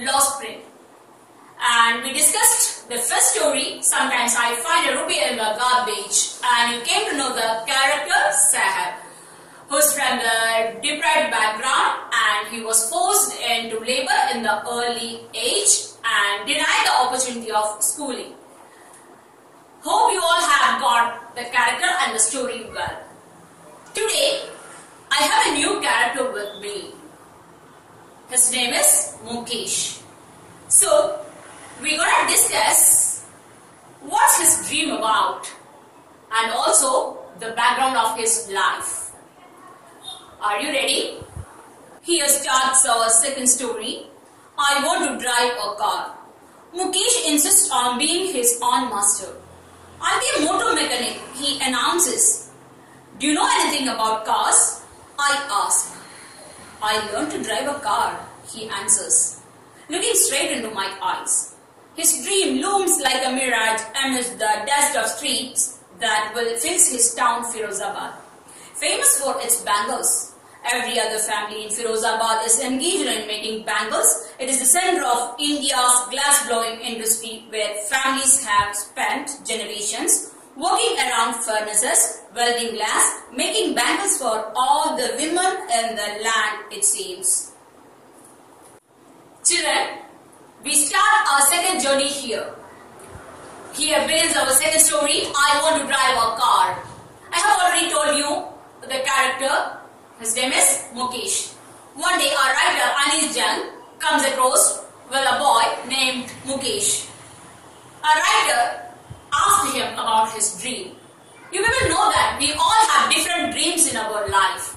Lost Spring. And we discussed the first story, Sometimes I Find a Rupee in the Garbage, and you came to know the character Sahab, who's from the deprived background, and he was forced into labor in the early age and denied the opportunity of schooling. Hope you all have got the character and the story well. Today, I have a new character with me. His name is Mukesh. So, we're going to discuss what's his dream about and also the background of his life. Are you ready? Here starts our second story. I want to drive a car. Mukesh insists on being his own master. I'll be a motor mechanic, he announces. Do you know anything about cars? I ask. I learned to drive a car, he answers, looking straight into my eyes. His dream looms like a mirage amidst the dust of streets that fills his town Firozabad, famous for its bangles. Every other family in Firozabad is engaged in making bangles. It is the center of India's glass-blowing industry, where families have spent generations working around furnaces, welding glass, making bangles for all the women in the land, it seems. Children, we start our second journey here. Here begins our second story, I want to drive a car. I have already told you the character. His name is Mukesh. One day, our writer Anis Jung comes across with a boy named Mukesh. Our writer asked him about his dream. You people know that we all have different dreams in our life.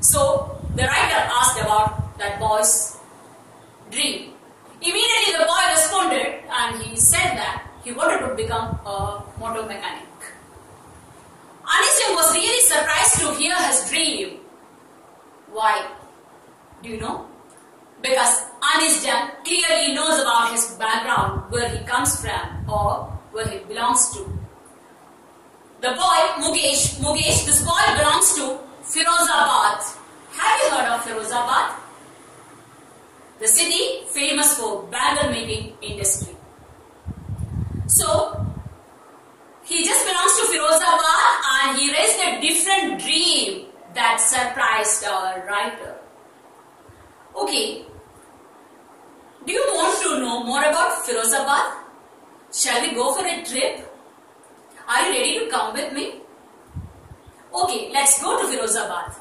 So, the writer asked about that boy's dream. Immediately, the boy responded and he said that he wanted to become a motor mechanic. Anis Jung was really surprised to hear his dream. Why? Do you know? Because Anis Jung clearly knows about his background, where he comes from or where he belongs to. The boy, Mukesh, this boy belongs to Firozabad. Have you heard of Firozabad? The city famous for bangle making industry. So, he just belongs to Firozabad and he raised a different dream that surprised our writer. Okay, do you want to know more about Firozabad? Shall we go for a trip? Are you ready to come with me? Okay, let's go to Firozabad.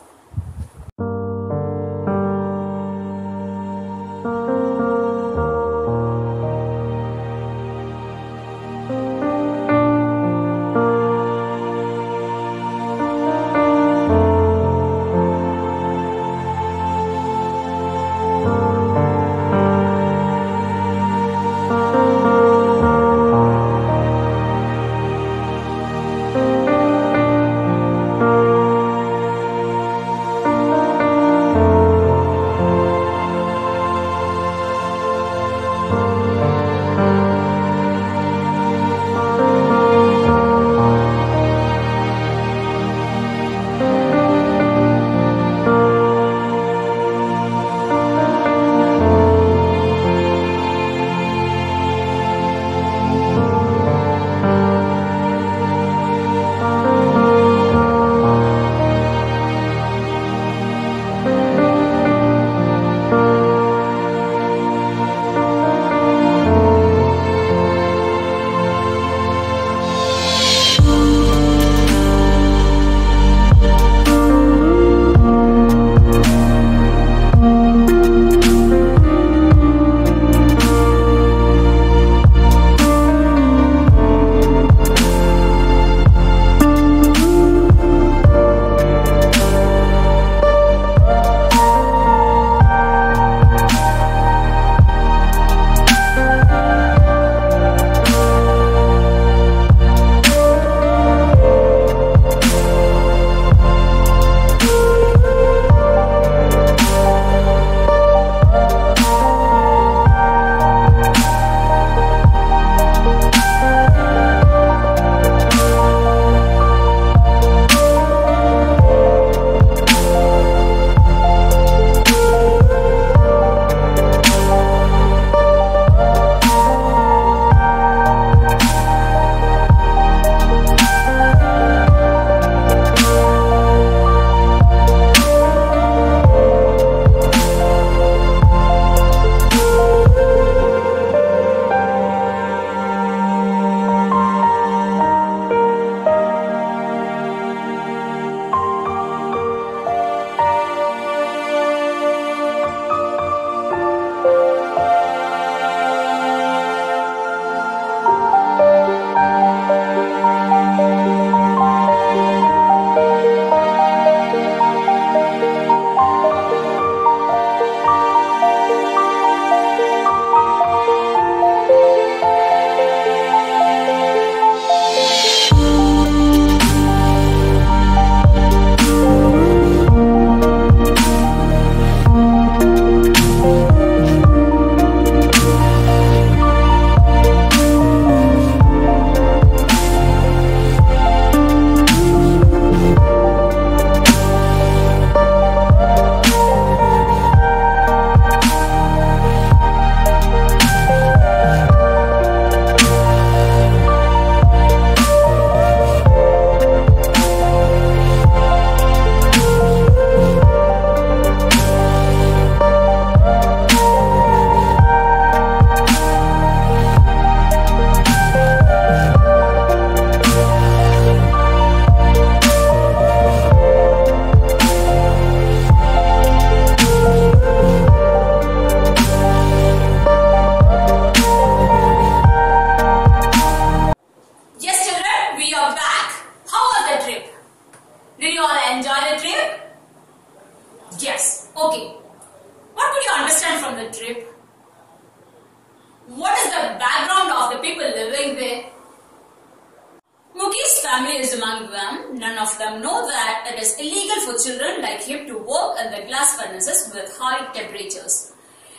none of them know that it is illegal for children like him to work in the glass furnaces with high temperatures.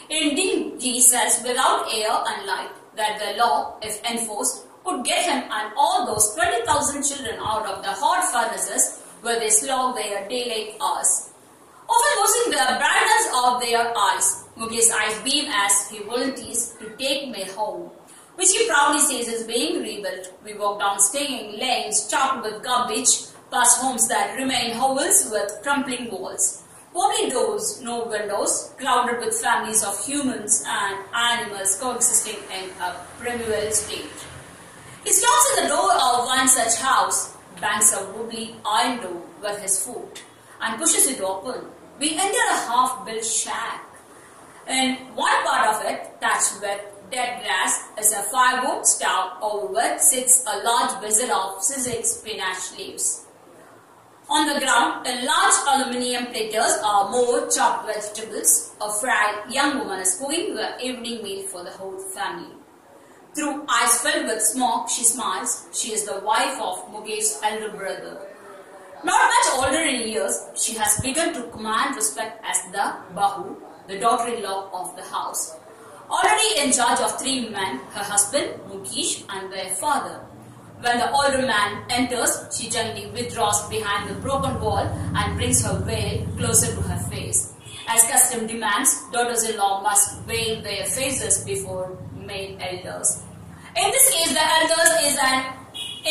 Indeed, he says without air and light that the law, if enforced, could get him and all those 20,000 children out of the hot furnaces where they slog their daylight hours. Often losing the brightness of their eyes, Mukesh's eyes beam as he volunteers to take me home, which he proudly says is being rebuilt. We walk down stinging lanes chocked with garbage, past homes that remain hovels with crumbling walls. Wobbly doors, no windows, crowded with families of humans and animals coexisting in a primeval state. He stops at the door of one such house, bangs a wobbly iron door with his foot, and pushes it open. We enter a half-built shack. In one part of it, thatched with dead grass, is a firewood stove over which sits a large vessel of sizzling spinach leaves. On the ground, in large aluminium platters are more chopped vegetables. A frail young woman is cooking the evening meal for the whole family. Through eyes filled with smoke, she smiles. She is the wife of Mukesh's elder brother. Not much older in years, she has begun to command respect as the Bahu, the daughter-in-law of the house. Already in charge of 3 men, her husband, Mukesh, and their father. When the older man enters, she gently withdraws behind the broken wall and brings her veil closer to her face. As custom demands, daughters-in-law must veil their faces before male elders. In this case, the elders is an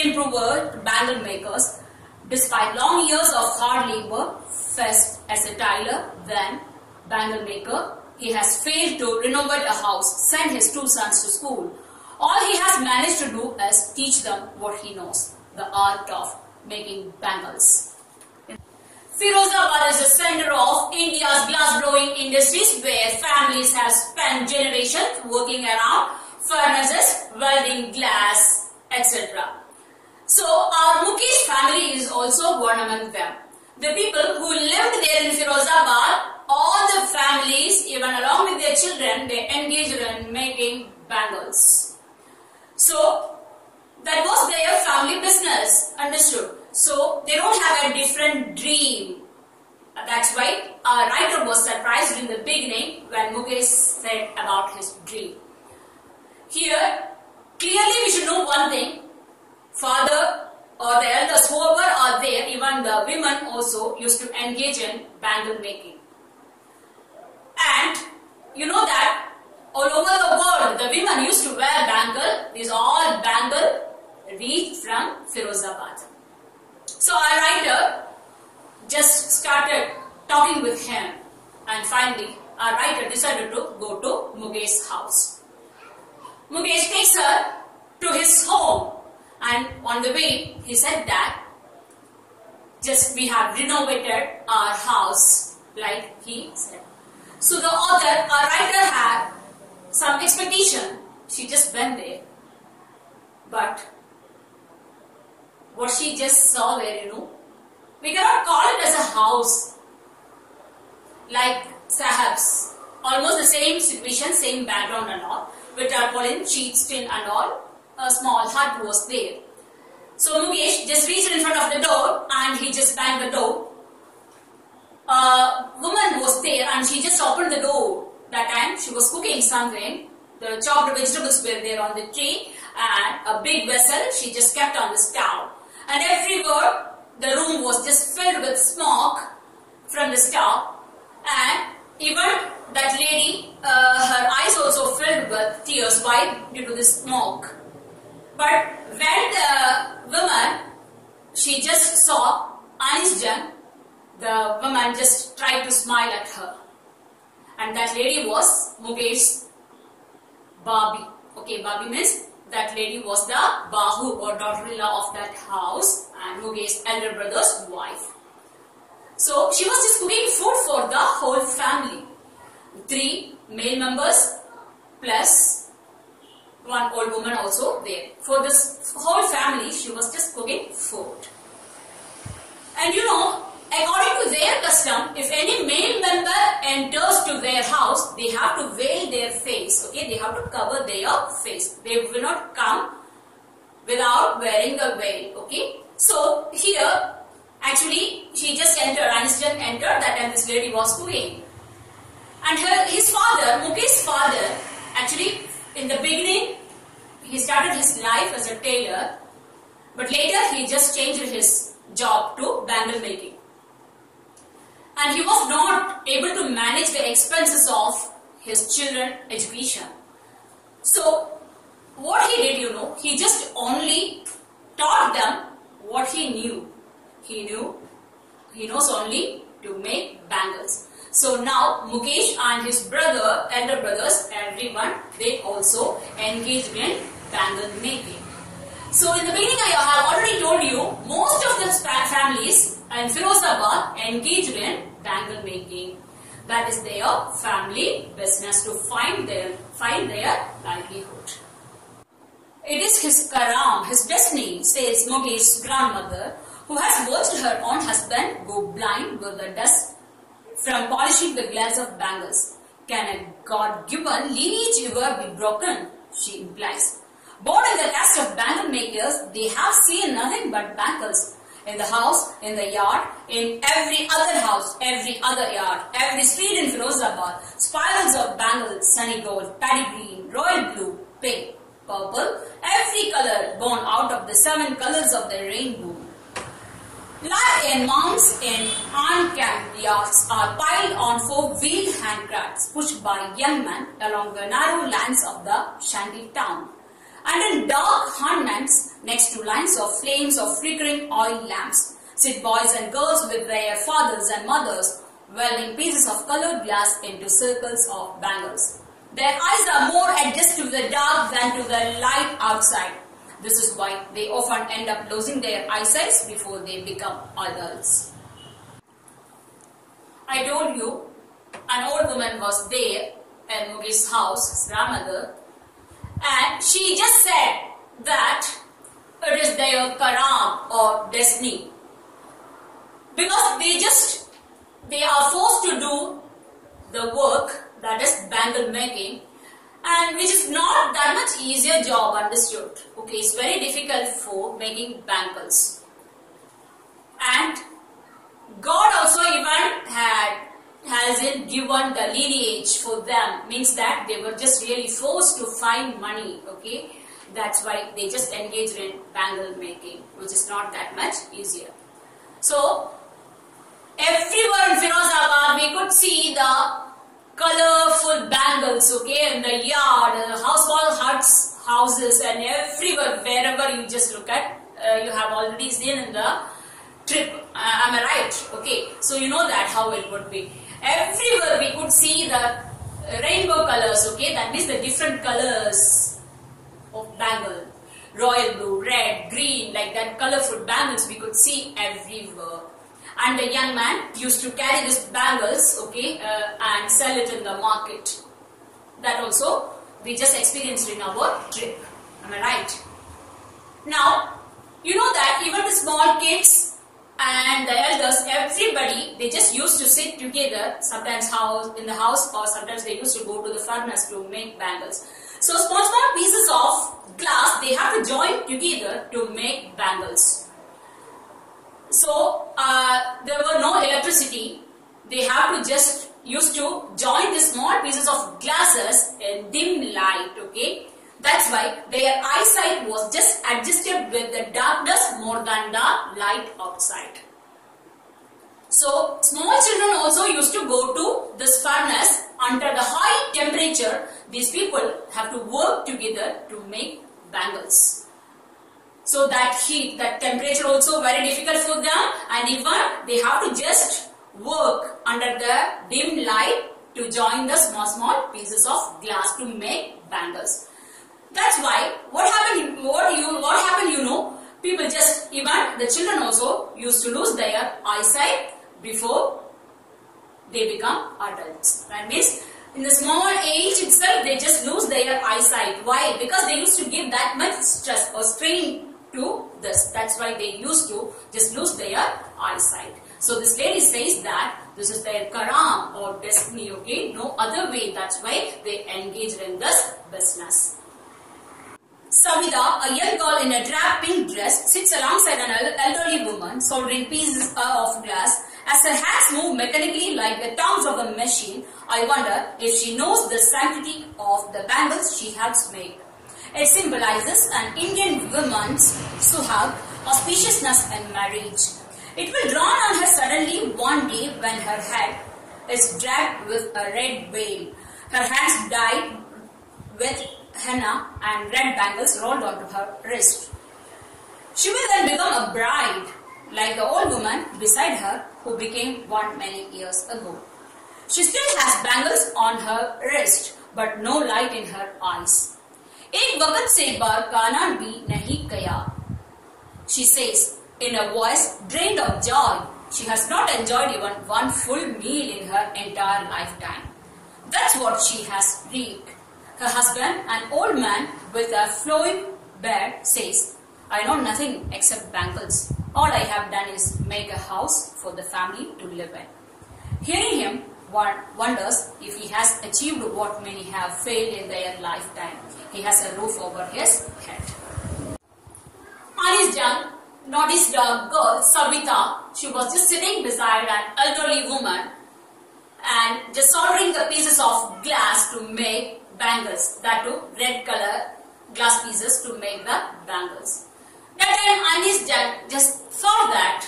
improved bangle makers. Despite long years of hard labor, first as a tailor, then bangle maker, he has failed to renovate a house, send his 2 sons to school. All he has managed to do is teach them what he knows, the art of making bangles. Firozabad is the center of India's glass blowing industries, where families have spent generations working around furnaces, welding glass, etc. So our Mukesh family is also one among them. The people who lived there in Firozabad, all the families, even along with their children, they engaged in making bangles. So that was their family business, understood. So they don't have a different dream. That's why our writer was surprised in the beginning when Mukesh said about his dream. Here, clearly we should know one thing. Father or the elders, whoever are there, even the women also used to engage in bangle making. And you know that all over the world, the women used to wear bangle. These all bangle reached from Firozabad. So our writer just started talking with him, and finally our writer decided to go to Mukesh's house. Mukesh takes her to his home, and on the way he said that just we have renovated our house, like he said. So the author, our writer, had some expectation. She just went there, but what she just saw there, we cannot call it as a house like Sahab's. Almost the same situation, same background and all, with tarpaulin, sheets, tin and all. A small hut was there. So Mukesh just reached in front of the door and he just banged the door. A woman was there and she just opened the door. That time she was cooking something. The chopped vegetables were there on the tray and a big vessel she just kept on the stove. And everywhere the room was just filled with smoke from the stove, and even that lady, her eyes also filled with tears. Why? Due to the smoke. But when the woman, she just saw Anisjan, the woman just tried to smile at her. And that lady was Mukesh's Babi. Okay, Babi means that lady was the Bahu or daughter-in-law of that house and Mukesh's elder brother's wife. So she was just cooking food for the whole family. 3 male members plus 1 old woman also there. For this whole family, she was just cooking food. And according to their custom, if any male member enters to their house, they have to veil their face. Okay, they have to cover their face. They will not come without wearing the veil. Okay, so here Actually, she just entered, Aniston entered, that time this lady was cooking. And his father, Mukesh's father, actually in the beginning, he started his life as a tailor, but later he just changed his job to bangle making. And he was not able to manage the expenses of his children's education. So, what he did, he just only taught them what he knew. He knows only to make bangles. So now Mukesh and his elder brothers, everyone, they also engaged in bangle making. So in the beginning I have already told you, most of the families in Firozabad engaged in bangle making. That is their family business to find their livelihood. It is his karam, his destiny, says Mukesh's grandmother, who has watched her own husband go blind with the dust from polishing the glass of bangles. Can a God-given lineage ever be broken? She implies. Born in the caste of bangle makers, they have seen nothing but bangles. In the house, in the yard, in every other house, every other yard, every street in Firozabad, spirals of bangles, sunny gold, paddy green, royal blue, pink, purple, every color born out of the 7 colors of the rainbow. Lie in mounds in uncapped yards are piled on 4-wheeled handcarts pushed by young men along the narrow lands of the shanty town. And in dark hamlets next to lines of flames of flickering oil lamps sit boys and girls with their fathers and mothers welding pieces of colored glass into circles of bangles. Their eyes are more adjusted to the dark than to the light outside. This is why they often end up losing their eyesight before they become adults. I told you, an old woman was there in Mukesh's house, his grandmother, and she just said that it is their karam or destiny. Because they are forced to do the work, that is bangle making, and which is not that much easier job, understood. Okay, it's very difficult for making bangles. And God also even hasn't given the lineage for them, means that they were just really forced to find money, okay. That's why they just engaged in bangle making, which is not that much easier. So, everywhere in Firozabad we could see the colorful bangles, okay, in the yard, small huts, houses, and everywhere, wherever you just look at, you have already seen in the trip, am I right? Okay, so you know that how it would be. Everywhere we could see the rainbow colors, okay, that means the different colors of bangle, royal blue, red, green, like that colorful bangles we could see everywhere. And the young man used to carry these bangles, okay, and sell it in the market. That also we just experienced in our trip. Am I right? Now, you know that even the small kids and the elders, everybody, they just used to sit together, sometimes in the house, or sometimes they used to go to the furnace to make bangles. So small pieces of glass, they have to join together to make bangles. So, there were no electricity. They have to just used to join the small pieces of glasses in dim light, okay. That's why their eyesight was just adjusted with the darkness more than the light outside. So, small children also used to go to this furnace under the high temperature. These people have to work together to make bangles. So that heat, that temperature also very difficult for them, and even they have to just work under the dim light to join the small pieces of glass to make bangles. That's why what happened, people just, even the children also used to lose their eyesight before they become adults. That means in the small age itself they just lose their eyesight. Why? Because they used to give that much stress or strain to this. That's why they used to just lose their eyesight. So this lady says that this is their karam or destiny, okay, no other way. That's why they engaged in this business. Savita, a young girl in a drab pink dress, sits alongside an elderly woman soldering pieces of glass. As her hands move mechanically like the tongues of a machine, I wonder if she knows the sanctity of the bangles she helps make. It symbolizes an Indian woman's suhag, auspiciousness in marriage. It will dawn on her suddenly one day when her head is dragged with a red veil, her hands dyed with henna and red bangles rolled onto her wrist. She will then become a bride, like the old woman beside her who became one many years ago. She still has bangles on her wrist, but no light in her eyes. एक वक्त से बार काना भी नहीं कया. She says in a voice drained of joy. She has not enjoyed even one full meal in her entire lifetime. That's what she has reaped. Her husband, an old man with a flowing beard, says, I know nothing except bangles. All I have done is make a house for the family to live in. Hearing him, one wonders if he has achieved what many have failed in their lifetime. He has a roof over his head. Ani's young, noticed a girl, Savita. She was just sitting beside an elderly woman and just soldering the pieces of glass to make bangles. That too, red color glass pieces to make the bangles. That time Ani's dad just thought that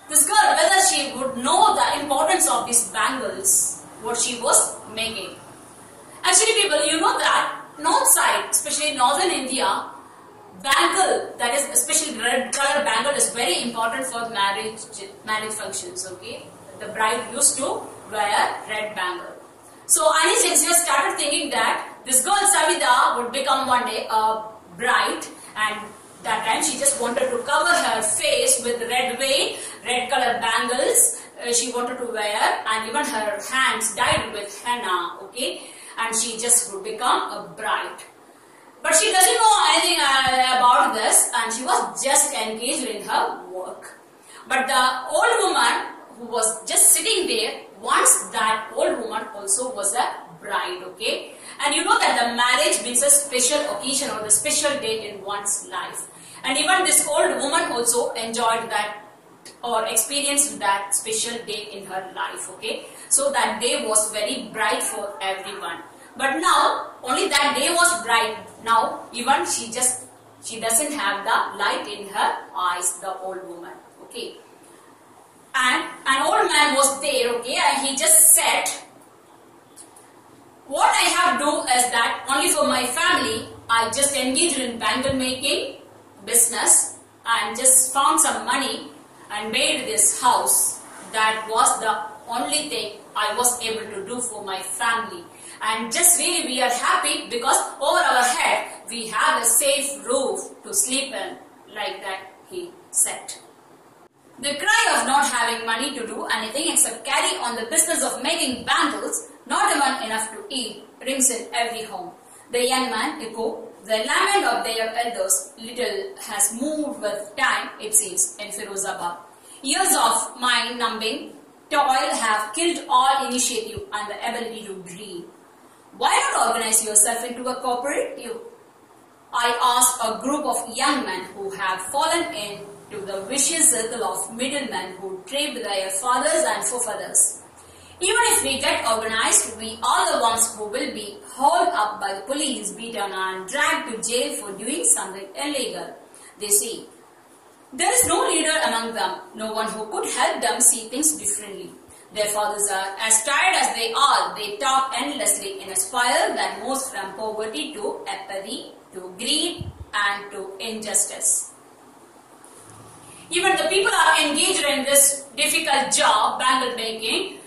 this girl, whether she would know the importance of these bangles, what she was making. Actually people, you know that north side, especially northern India, bangle, that is especially red color bangle, is very important for marriage functions. Okay, the bride used to wear red bangle. So Ani's just started thinking that this girl Savita would become one day a bride, and that time she just wanted to cover her face with red veil, red color bangles she wanted to wear, and even her hands dyed with henna. Okay, and she just would become a bride. But she doesn't know anything about this, and she was just engaged in her work. But the old woman who was just sitting there, once that old woman also was a bride. Okay, and you know that the marriage means a special occasion or the special day in one's life. And even this old woman also enjoyed that or experienced that special day in her life. Okay, so that day was very bright for everyone. But now only that day was bright. Now even she doesn't have the light in her eyes, the old woman. Okay, and an old man was there. Okay, and he just said, what I have to do is that only for my family I just engaged in bangle making business and just found some money and made this house. That was the only thing I was able to do for my family. And just really we are happy because over our head we have a safe roof to sleep in, like that he said. The cry of not having money to do anything except carry on the business of making bangles, not even enough to eat, rings in every home. The young man echoed, the lament of their elders little has moved with time, it seems, in Firozabad. Years of mind-numbing toil have killed all initiative and the ability to dream. Why not organize yourself into a cooperative? I asked a group of young men who have fallen into the vicious circle of middlemen who trapped their fathers and forefathers. Even if we get organized, we are the ones who will be hauled up by the police, beaten and dragged to jail for doing something illegal. They say, there is no leader among them, no one who could help them see things differently. Their fathers are as tired as they are. They talk endlessly in a spiral that moves from poverty to apathy, to greed and to injustice. Even the people are engaged in this difficult job, bangle making,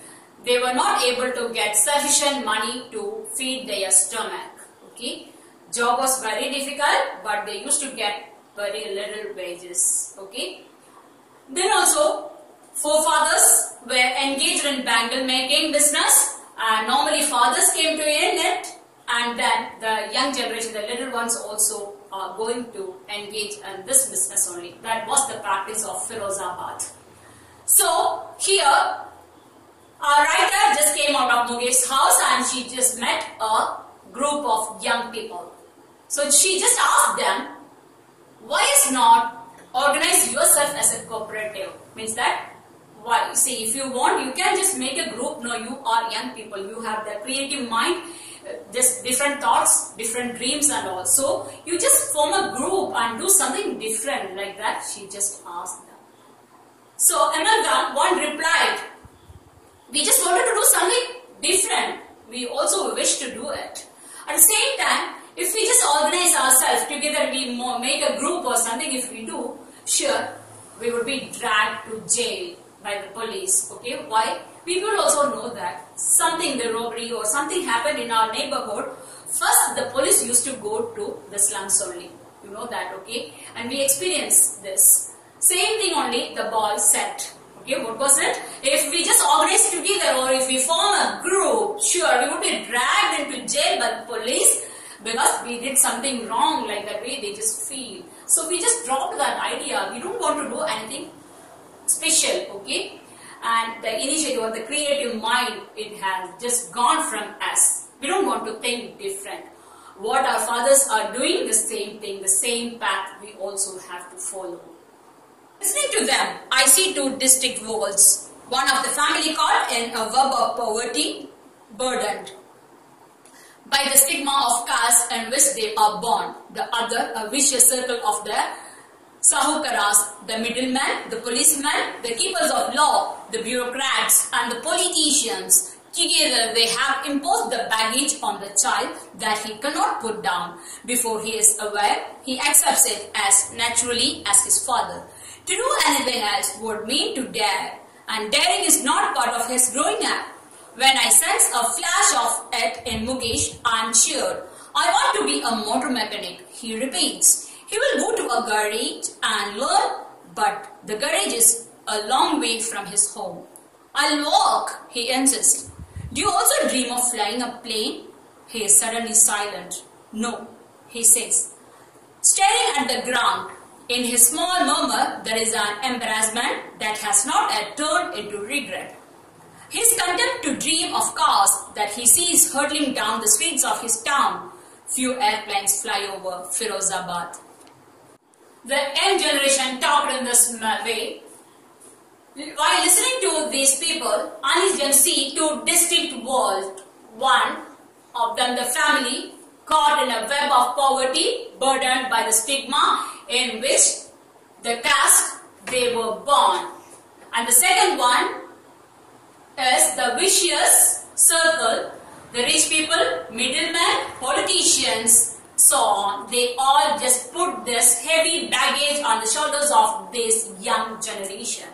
they were not able to get sufficient money to feed their stomach. Okay, job was very difficult, but they used to get very little wages. Okay, then also forefathers were engaged in bangle making business, and normally fathers came to end it, and then the young generation, the little ones also are going to engage in this business only. That was the practice of Firozabad. So here a writer just came out of Mugesh's house and she just met a group of young people. So she just asked them, why is not organize yourself as a cooperative? Means that, why? See, if you want, you can just make a group. No, you are young people. You have the creative mind, just different thoughts, different dreams and all. So, you just form a group and do something different like that. She just asked them. So, Amalgam one replied, we just wanted to do something different. We also wish to do it. At the same time, if we just organize ourselves together, we make a group or something, if we do, sure, we would be dragged to jail by the police. Okay, why? People also know that something, the robbery or something happened in our neighborhood. First, the police used to go to the slums only. You know that, okay? And we experienced this. Same thing only, the boy said. Okay, what was it? If we just organize together or if we form a group, sure, we would be dragged into jail by the police because we did something wrong, like that way they just feel. So we just dropped that idea. We don't want to do anything special, okay? And the initiative or the creative mind, it has just gone from us. We don't want to think different. What our fathers are doing, the same thing, the same path we also have to follow. Listening to them, I see two distinct worlds. One of the family caught in a web of poverty, burdened by the stigma of caste in which they are born. The other, a vicious circle of the sahukaras, the middlemen, the policemen, the keepers of law, the bureaucrats and the politicians. Together they have imposed the baggage on the child that he cannot put down. Before he is aware, he accepts it as naturally as his father. To do anything else would mean to dare, and daring is not part of his growing up. When I sense a flash of it in Mukesh, I am sure. I want to be a motor mechanic, he repeats. He will go to a garage and learn, but the garage is a long way from his home. I'll walk, he insists. Do you also dream of flying a plane? He is suddenly silent. No, he says. Staring at the ground, in his small murmur, there is an embarrassment that has not yet turned into regret. His contempt to dream of cars that he sees hurtling down the streets of his town. Few airplanes fly over Firozabad. The young generation talked in this way. While listening to these people, Anis can see two distinct worlds. One of them, the family, caught in a web of poverty, burdened by the stigma in which the caste they were born. And the second one is the vicious circle, the rich people, middlemen, politicians, so on. They all just put this heavy baggage on the shoulders of this young generation.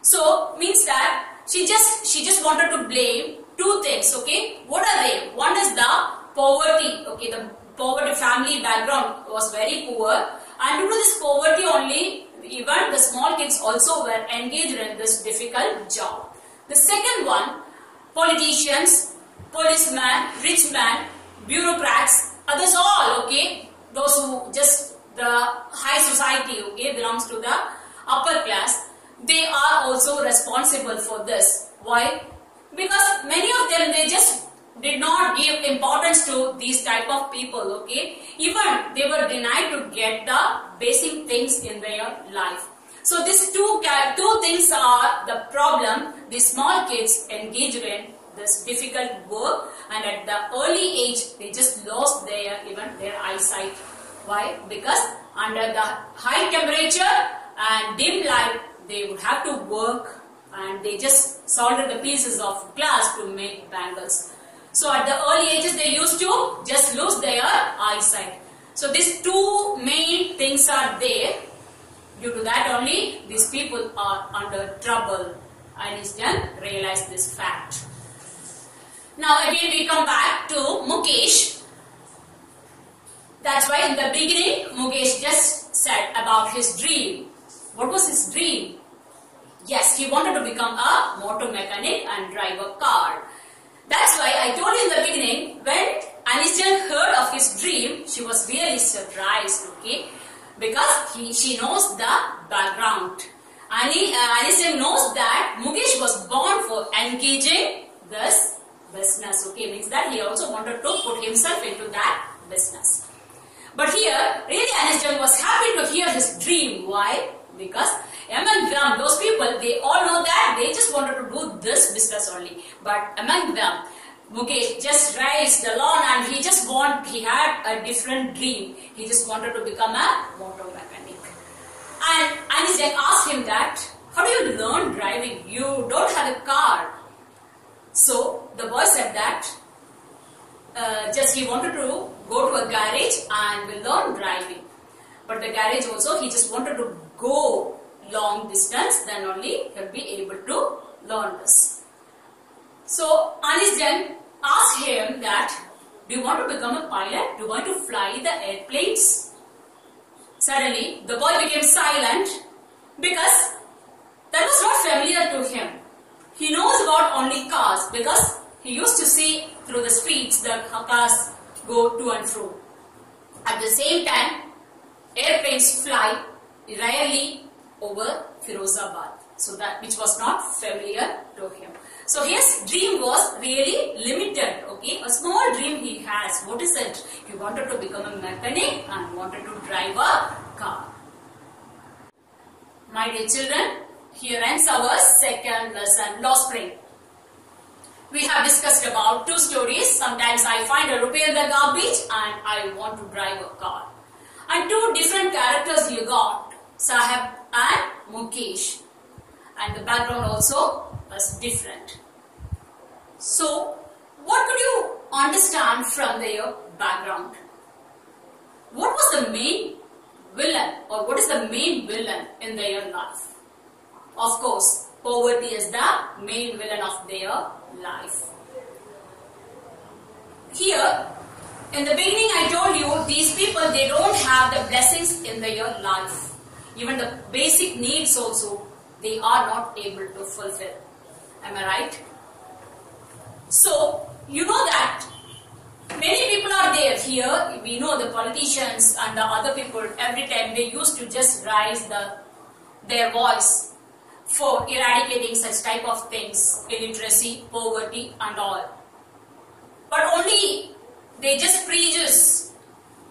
So means that she just wanted to blame two things, okay? What are they? One is the poverty, okay? The poverty family background was very poor, and due to this poverty only, even the small kids also were engaged in this difficult job. The second one, politicians, policemen, rich men, bureaucrats, others all, okay? Those who just the high society, okay, belongs to the upper class. They are also responsible for this. Why? Because many of them, they just did not give importance to these type of people, okay? Even they were denied to get the basic things in their life. So these two things are the problem. The small kids engaged in this difficult work, and at the early age, they just lost even their eyesight. Why? Because under the high temperature and dim light, they would have to work, and they just soldered the pieces of glass to make bangles. So at the early ages, they used to just lose their eyesight. So these two main things are there. Due to that only, these people are under trouble. Einstein realized this fact. Now again we come back to Mukesh. That's why in the beginning, Mukesh just said about his dream. What was his dream? Yes, he wanted to become a motor mechanic and drive a car. That's why I told you in the beginning, when Aniston heard of his dream, she was really surprised, okay? Because she knows the background. Aniston knows that Mukesh was born for engaging this business, okay? Means that he also wanted to put himself into that business. But here, really Anis Jung was happy to hear his dream. Why? Because among them, those people, they all know that they just wanted to do this business only. But among them, Mukesh just raised the lawn and he had a different dream. He just wanted to become a motor mechanic. And Anis Jung asked him that, how do you learn driving? You don't have a car. So the boy said that, he wanted to go to a garage and will learn driving. But the garage also, he just wanted to go long distance, then only he'll be able to learn this. So Anis Jung asked him that, do you want to become a pilot? Do you want to fly the airplanes? Suddenly, the boy became silent because that was not familiar to him. He knows about only cars because he used to see through the streets the cars go to and fro. At the same time, airplanes fly rarely over Firozabad, so that which was not familiar to him. So his dream was really limited. Okay, a small dream he has. What is it? He wanted to become a mechanic and wanted to drive a car. My dear children, here ends our second lesson, Law Spring. We have discussed about two stories. Sometimes I find a rupee in the garbage and I want to drive a car. And two different characters you got, Saheb and Mukesh. And the background also was different. So, what could you understand from their background? What was the main villain, or what is the main villain in their life? Of course, poverty is the main villain of their life. Here, in the beginning I told you, these people, they don't have the blessings in their life. Even the basic needs also, they are not able to fulfill. Am I right? So, you know that many people are there here. We know the politicians and the other people, every time they used to just raise their voice for eradicating such type of things, illiteracy, poverty and all. But only they just preaches,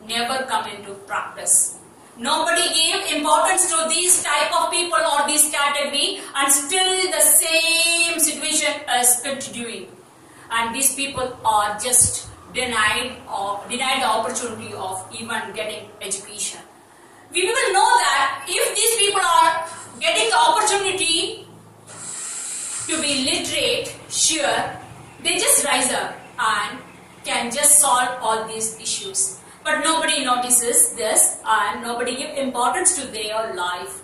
never come into practice. Nobody gave importance to these type of people or this category, and still the same situation is continuing. And these people are just denied the opportunity of even getting education. We will know that if these people are getting the opportunity to be literate, sure, they just rise up and can just solve all these issues. But nobody notices this and nobody gives importance to their life.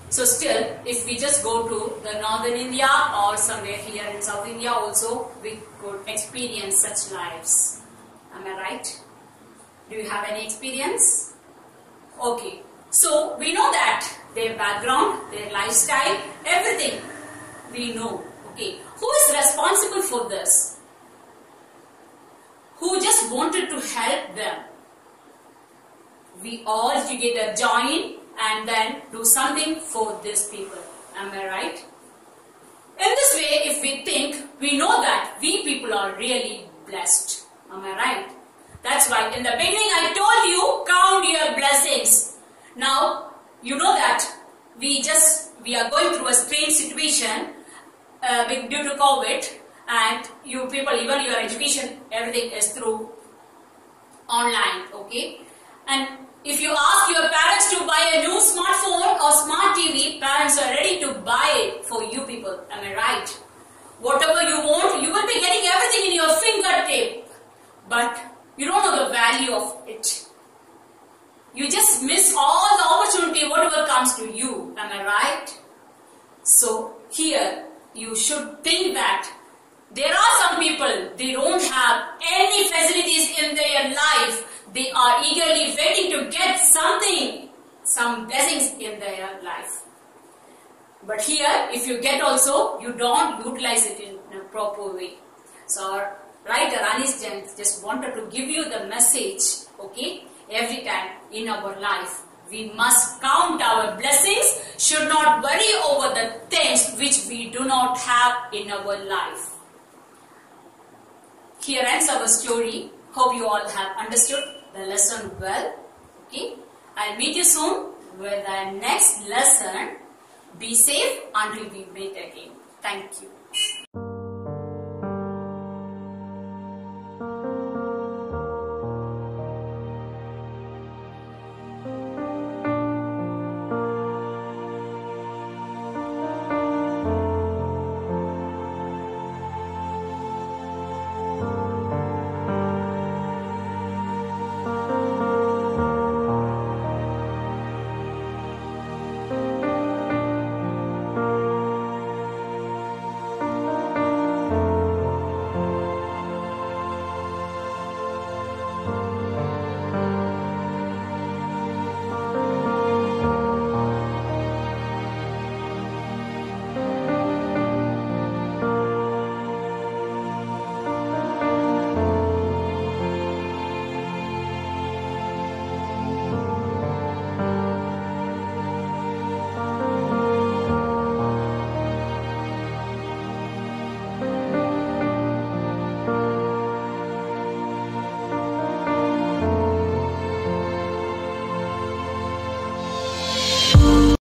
So still, if we just go to the northern India or somewhere here in South India also, we could experience such lives. Am I right? Do you have any experience? Okay. So we know that their background, their lifestyle, everything we know. Okay. Who is responsible for this? Who just wanted to help them? We all together join and then do something for these people. Am I right? In this way, if we think, we know that we people are really blessed. Am I right? That's why in the beginning I told you, count your blessings. Now, you know that we are going through a strange situation due to COVID, and you people, even your education, everything is through online, okay? And if you ask your parents to buy a new smartphone or smart TV, parents are ready to buy it for you people. Am I right? Whatever you want, you will be getting everything in your fingertip. But you don't know the value of it. You just miss all the opportunity, whatever comes to you. Am I right? So here, you should think that there are some people, they don't have any facilities in their life. They are eagerly waiting to get something, some blessings in their life. But here, if you get also, you don't utilize it in a proper way. So our writer Anis Jung just wanted to give you the message, okay? Every time in our life, we must count our blessings, should not worry over the things which we do not have in our life. Here ends our story. Hope you all have understood. the lesson well. Okay, I'll meet you soon with the next lesson. Be safe until we meet again. Thank you.